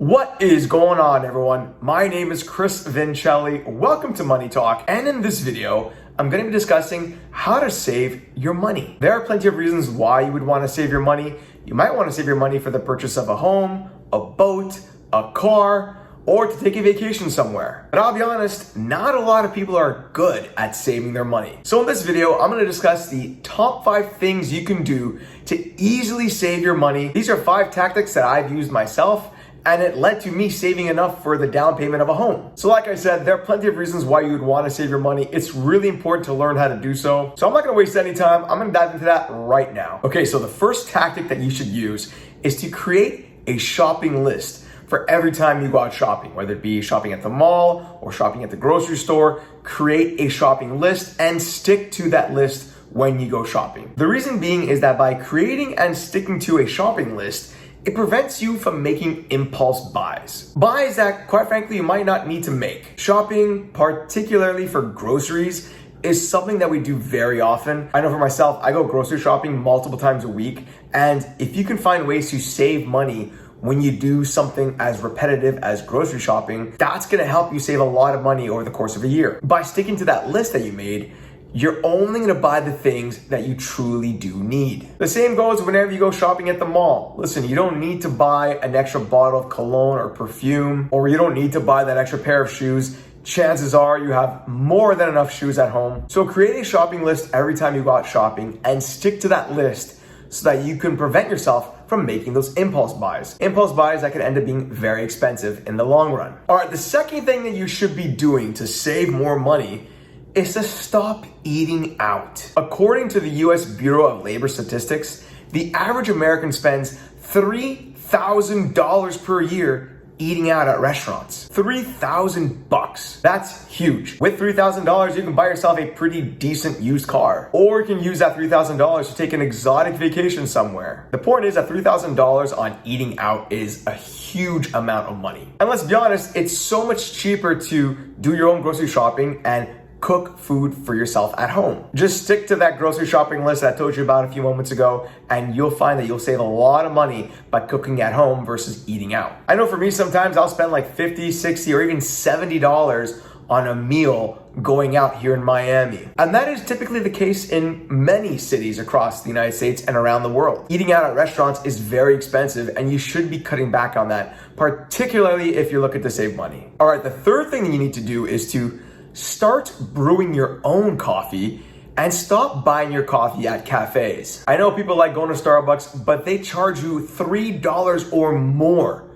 What is going on, everyone? My name is Chris Vincelli. Welcome to Money Talk. And in this video, I'm going to be discussing how to save your money. There are plenty of reasons why you would want to save your money. You might want to save your money for the purchase of a home, a boat, a car, or to take a vacation somewhere. But I'll be honest, not a lot of people are good at saving their money. So in this video, I'm going to discuss the top 5 things you can do to easily save your money. These are 5 tactics that I've used myself, and it led to me saving enough for the down payment of a home. So like I said, there are plenty of reasons why you would want to save your money. It's really important to learn how to do so. So I'm not going to waste any time. I'm going to dive into that right now. Okay, so the first tactic that you should use is to create a shopping list for every time you go out shopping, whether it be shopping at the mall or shopping at the grocery store. Create a shopping list and stick to that list when you go shopping. The reason being is that by creating and sticking to a shopping list, it prevents you from making impulse buys. Buys that, quite frankly, you might not need to make. Shopping, particularly for groceries, is something that we do very often. I know for myself, I go grocery shopping multiple times a week, and if you can find ways to save money when you do something as repetitive as grocery shopping, that's gonna help you save a lot of money over the course of a year. By sticking to that list that you made, you're only gonna buy the things that you truly do need. The same goes whenever you go shopping at the mall. Listen, you don't need to buy an extra bottle of cologne or perfume, or you don't need to buy that extra pair of shoes. Chances are you have more than enough shoes at home. So create a shopping list every time you go out shopping and stick to that list so that you can prevent yourself from making those impulse buys. Impulse buys that can end up being very expensive in the long run. All right, the second thing that you should be doing to save more money is to stop eating out. According to the US Bureau of Labor Statistics, the average American spends $3,000 per year eating out at restaurants. $3,000. That's huge. With $3,000, you can buy yourself a pretty decent used car. Or you can use that $3,000 to take an exotic vacation somewhere. The point is that $3,000 on eating out is a huge amount of money. And let's be honest, it's so much cheaper to do your own grocery shopping and cook food for yourself at home. Just stick to that grocery shopping list that I told you about a few moments ago, and you'll find that you'll save a lot of money by cooking at home versus eating out. I know for me, sometimes I'll spend like $50, $60, or even $70 on a meal going out here in Miami. And that is typically the case in many cities across the United States and around the world. Eating out at restaurants is very expensive, and you should be cutting back on that, particularly if you're looking to save money. All right, the third thing that you need to do is to start brewing your own coffee and stop buying your coffee at cafes. I know people like going to Starbucks, but they charge you $3 or more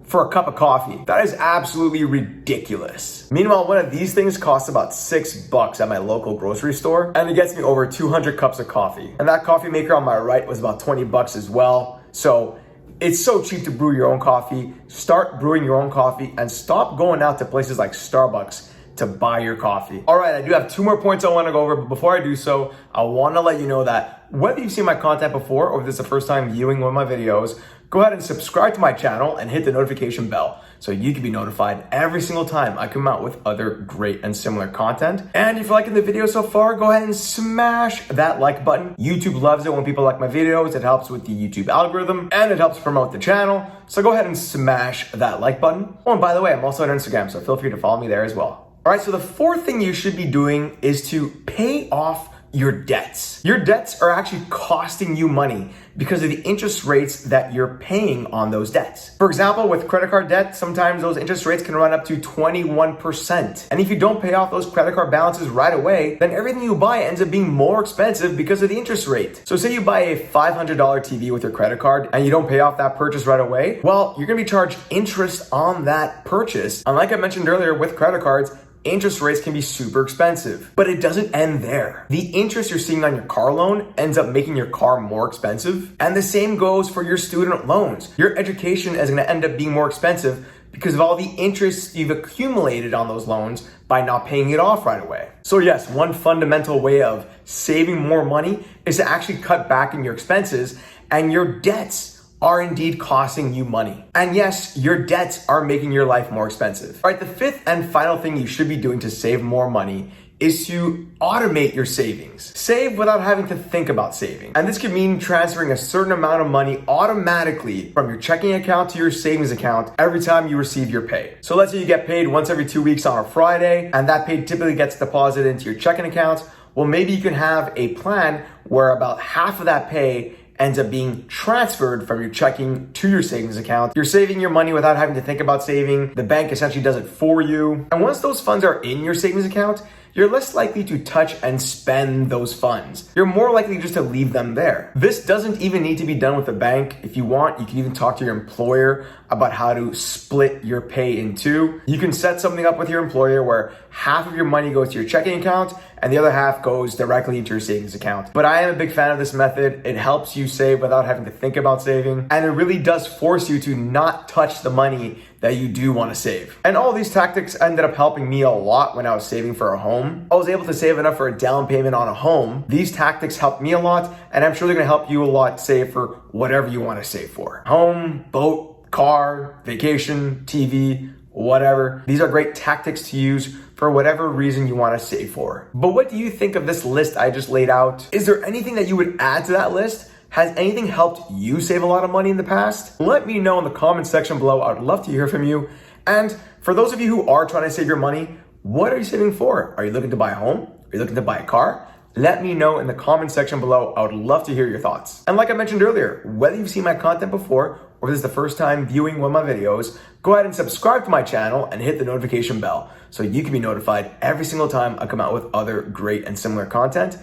for a cup of coffee. That is absolutely ridiculous. Meanwhile, one of these things costs about $6 at my local grocery store, and it gets me over 200 cups of coffee. And that coffee maker on my right was about $20 as well. So it's so cheap to brew your own coffee. Start brewing your own coffee and stop going out to places like Starbucks to buy your coffee. All right, I do have 2 more points I want to go over, but before I do so, I want to let you know that whether you've seen my content before or if this is the first time viewing one of my videos, go ahead and subscribe to my channel and hit the notification bell so you can be notified every single time I come out with other great and similar content. And if you're liking the video so far, go ahead and smash that like button. YouTube loves it when people like my videos. It helps with the YouTube algorithm and it helps promote the channel. So go ahead and smash that like button. Oh, and by the way, I'm also on Instagram, so feel free to follow me there as well. All right, so the fourth thing you should be doing is to pay off your debts. Your debts are actually costing you money because of the interest rates that you're paying on those debts. For example, with credit card debt, sometimes those interest rates can run up to 21%. And if you don't pay off those credit card balances right away, then everything you buy ends up being more expensive because of the interest rate. So say you buy a $500 TV with your credit card and you don't pay off that purchase right away, well, you're gonna be charged interest on that purchase. And like I mentioned earlier with credit cards, interest rates can be super expensive, but it doesn't end there. The interest you're seeing on your car loan ends up making your car more expensive. And the same goes for your student loans. Your education is gonna end up being more expensive because of all the interest you've accumulated on those loans by not paying it off right away. So yes, one fundamental way of saving more money is to actually cut back in your expenses, and your debts are indeed costing you money. And yes, your debts are making your life more expensive. All right, the fifth and final thing you should be doing to save more money is to automate your savings. Save without having to think about saving. And this could mean transferring a certain amount of money automatically from your checking account to your savings account every time you receive your pay. So let's say you get paid once every 2 weeks on a Friday, and that pay typically gets deposited into your checking account. Well, maybe you can have a plan where about half of that pay ends up being transferred from your checking to your savings account. You're saving your money without having to think about saving. The bank essentially does it for you. And once those funds are in your savings account, you're less likely to touch and spend those funds. You're more likely just to leave them there. This doesn't even need to be done with the bank. If you want, you can even talk to your employer about how to split your pay in two. You can set something up with your employer where half of your money goes to your checking account and the other half goes directly into your savings account. But I am a big fan of this method. It helps you save without having to think about saving, and it really does force you to not touch the money that you do want to save. And all these tactics ended up helping me a lot when I was saving for a home. I was able to save enough for a down payment on a home. These tactics helped me a lot, and I'm sure they're gonna help you a lot save for whatever you want to save for. Home, boat, car, vacation, TV, whatever. These are great tactics to use for whatever reason you want to save for. But what do you think of this list I just laid out? Is there anything that you would add to that list? Has anything helped you save a lot of money in the past? Let me know in the comment section below. I would love to hear from you. And for those of you who are trying to save your money, what are you saving for? Are you looking to buy a home? Are you looking to buy a car? Let me know in the comment section below. I would love to hear your thoughts. And like I mentioned earlier, whether you've seen my content before or this is the first time viewing one of my videos, go ahead and subscribe to my channel and hit the notification bell so you can be notified every single time I come out with other great and similar content.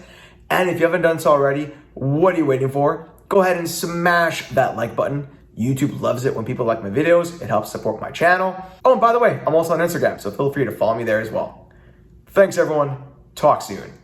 And if you haven't done so already, what are you waiting for? Go ahead and smash that like button. YouTube loves it when people like my videos. It helps support my channel. Oh, and by the way, I'm also on Instagram, so feel free to follow me there as well. Thanks everyone. Talk soon.